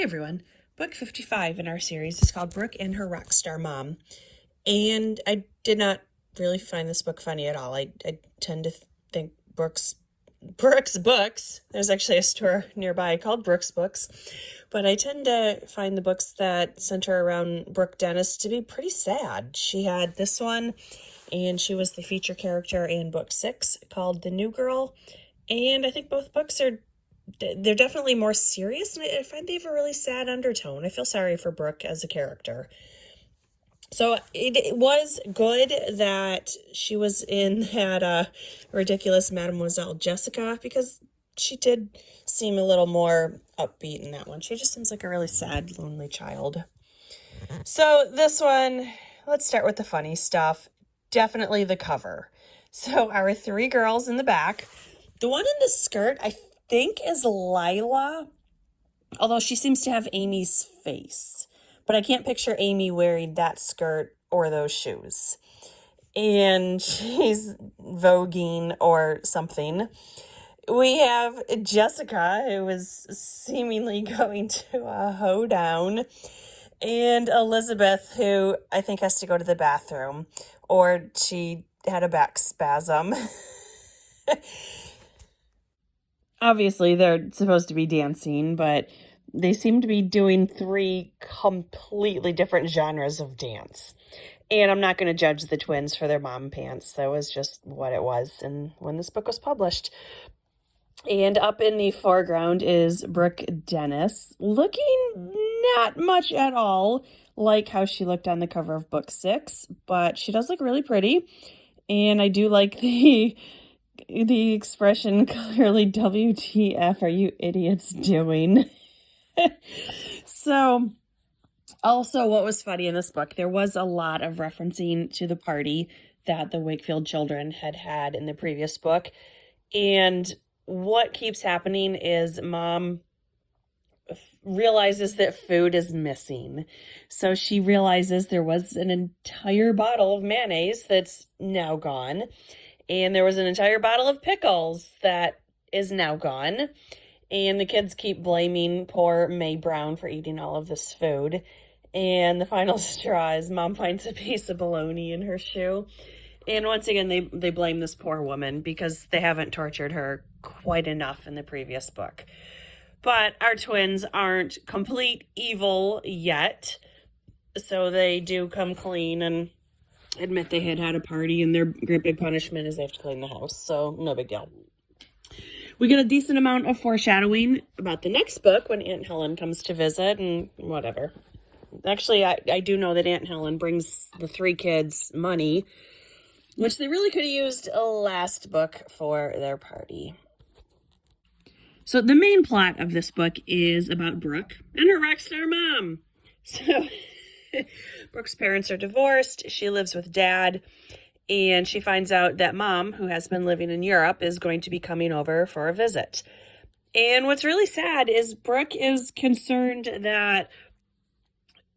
Hey everyone, book 55 in our series is called Brooke and Her Rockstar Mom. And I did not really find this book funny at all. I tend to think Brooke's books, there's actually a store nearby called Brooke's Books, but I tend to find the books that center around Brooke Dennis to be pretty sad. She had this one, and she was the feature character in book 6 called The New Girl. And I think both books they're definitely more serious, and I find they have a really sad undertone. I feel sorry for Brooke as a character. So it was good that she was in that ridiculous Mademoiselle Jessica, because she did seem a little more upbeat in that one. She just seems like a really sad, lonely child. So this one, let's start with the funny stuff. Definitely the cover. So our 3 girls in the back. The one in the skirt, I think, is Lila, although she seems to have Amy's face. But I can't picture Amy wearing that skirt or those shoes. And she's voguing or something. We have Jessica, who is seemingly going to a hoedown. And Elizabeth, who I think has to go to the bathroom, or she had a back spasm. Obviously, they're supposed to be dancing, but they seem to be doing 3 completely different genres of dance. And I'm not going to judge the twins for their mom pants. That was just what it was and when this book was published. And up in the foreground is Brooke Dennis, looking not much at all like how she looked on the cover of book 6, but she does look really pretty. And I do like the expression, clearly WTF are you idiots doing? So, also what was funny in this book, there was a lot of referencing to the party that the Wakefield children had in the previous book. And what keeps happening is Mom realizes that food is missing. So she realizes there was an entire bottle of mayonnaise that's now gone. And there was an entire bottle of pickles that is now gone. And the kids keep blaming poor May Brown for eating all of this food. And the final straw is Mom finds a piece of bologna in her shoe. And once again, they blame this poor woman because they haven't tortured her quite enough in the previous book. But our twins aren't complete evil yet. So they do come clean and admit they had a party, and their great big punishment is they have to clean the house. So no big deal. We get a decent amount of foreshadowing about the next book when Aunt Helen comes to visit and whatever. Actually, I do know that Aunt Helen brings the 3 kids money, which they really could have used last book for their party. So the main plot of this book is about Brooke and her rockstar mom. So Brooke's parents are divorced. She lives with Dad. And she finds out that Mom, who has been living in Europe, is going to be coming over for a visit. And what's really sad is Brooke is concerned that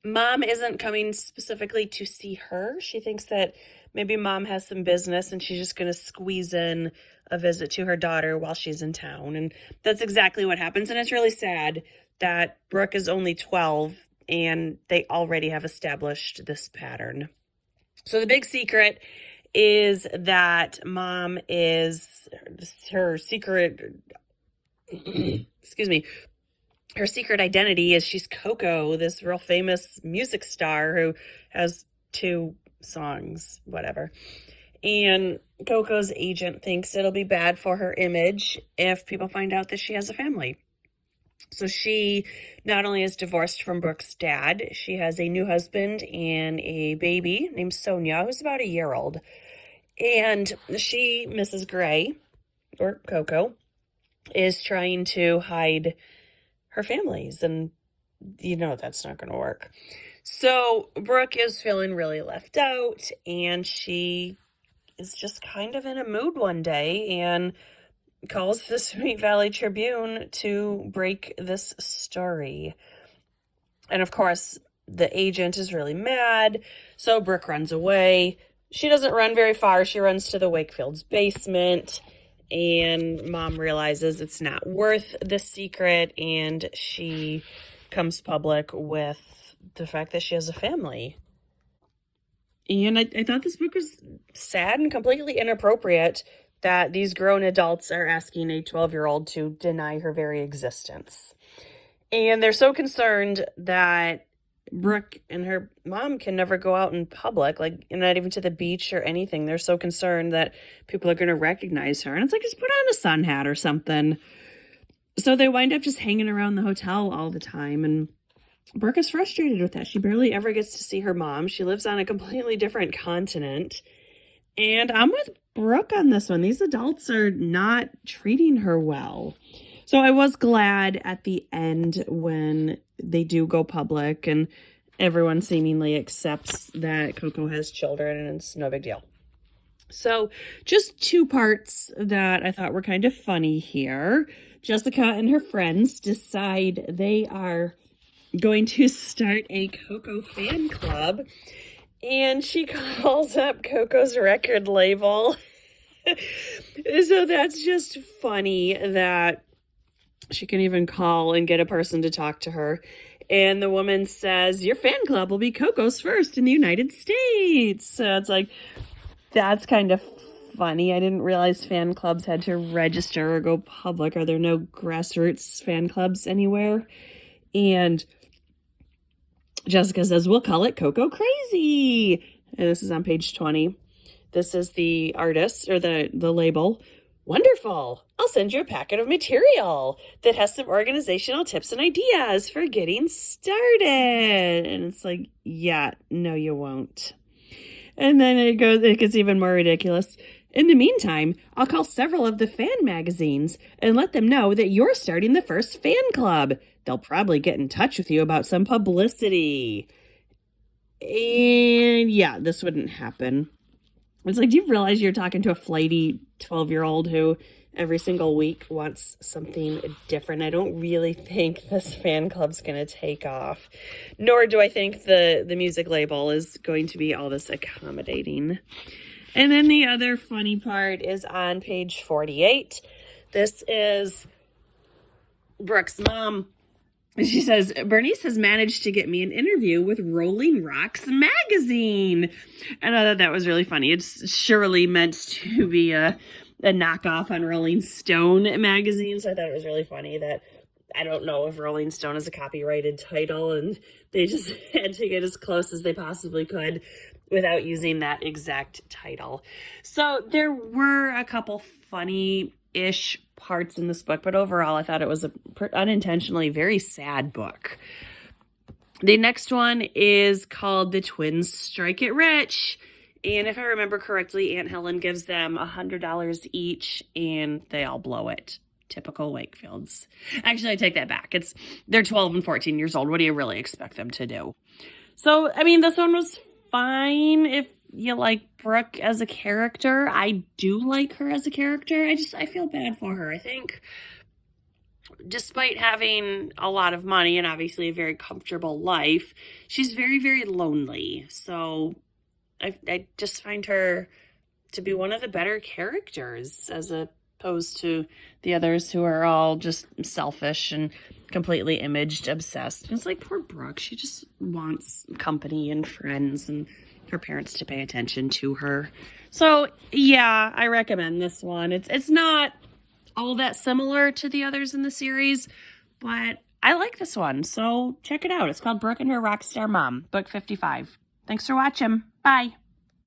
Mom isn't coming specifically to see her. She thinks that maybe Mom has some business and she's just going to squeeze in a visit to her daughter while she's in town. And that's exactly what happens. And it's really sad that Brooke is only 12 and they already have established this pattern. So the big secret is that Mom is her secret, her secret identity is she's Coco, this real famous music star who has 2 songs, whatever. And Coco's agent thinks it'll be bad for her image if people find out that she has a family. So she not only is divorced from Brooke's dad, she has a new husband and a baby named Sonia, who's about a year old. And she, Mrs. Gray, or Coco, is trying to hide her families. And you know that's not going to work. So Brooke is feeling really left out, and she is just kind of in a mood one day and calls the Sweet Valley Tribune to break this story. And of course, the agent is really mad, so Brooke runs away. She doesn't run very far. She runs to the Wakefield's basement, and Mom realizes it's not worth the secret, and she comes public with the fact that she has a family. And I thought this book was sad and completely inappropriate that these grown adults are asking a 12-year-old to deny her very existence. And they're so concerned that Brooke and her mom can never go out in public, like not even to the beach or anything. They're so concerned that people are going to recognize her. And it's like, just put on a sun hat or something. So they wind up just hanging around the hotel all the time. And Brooke is frustrated with that. She barely ever gets to see her mom. She lives on a completely different continent. And I'm with Brooke on this one. These adults are not treating her well. So I was glad at the end when they do go public and everyone seemingly accepts that Coco has children and it's no big deal. So just two parts that I thought were kind of funny here. Jessica and her friends decide they are going to start a Coco fan club, and she calls up Coco's record label. So that's just funny that she can even call and get a person to talk to her. And the woman says, your fan club will be Coco's first in the United States. So it's like, that's kind of funny. I didn't realize fan clubs had to register or go public. Are there no grassroots fan clubs anywhere? And Jessica says, we'll call it Coco Crazy. And this is on page 20. This is the artist or the label. Wonderful. I'll send you a packet of material that has some organizational tips and ideas for getting started. And it's like, yeah, no, you won't. And then it gets even more ridiculous. In the meantime, I'll call several of the fan magazines and let them know that you're starting the first fan club. They'll probably get in touch with you about some publicity. And yeah, this wouldn't happen. It's like, do you realize you're talking to a flighty 12-year-old who every single week wants something different? I don't really think this fan club's going to take off. Nor do I think the music label is going to be all this accommodating. And then the other funny part is on page 48. This is Brooke's mom. She says, Bernice has managed to get me an interview with Rolling Rocks magazine. And I thought that was really funny. It's surely meant to be a knockoff on Rolling Stone magazine. So I thought it was really funny that I don't know if Rolling Stone is a copyrighted title and they just had to get as close as they possibly could without using that exact title. So there were a couple funny-ish parts in this book, but overall I thought it was a unintentionally very sad book. The next one is called The Twins Strike It Rich, and if I remember correctly, Aunt Helen gives them $100 each and they all blow it. Typical Wakefields. Actually, I take that back. They're 12 and 14 years old. What do you really expect them to do? So, I mean, this one was fine if you like Brooke as a character. I do like her as a character. I feel bad for her. I think despite having a lot of money and obviously a very comfortable life, she's very, very lonely. So I just find her to be one of the better characters as opposed to the others who are all just selfish and completely image obsessed. It's like poor Brooke. She just wants company and friends and her parents to pay attention to her. So yeah, I recommend this one. It's not all that similar to the others in the series, but I like this one. So check it out. It's called Brooke and Her Rockstar Mom, book 55. Thanks for watching. Bye.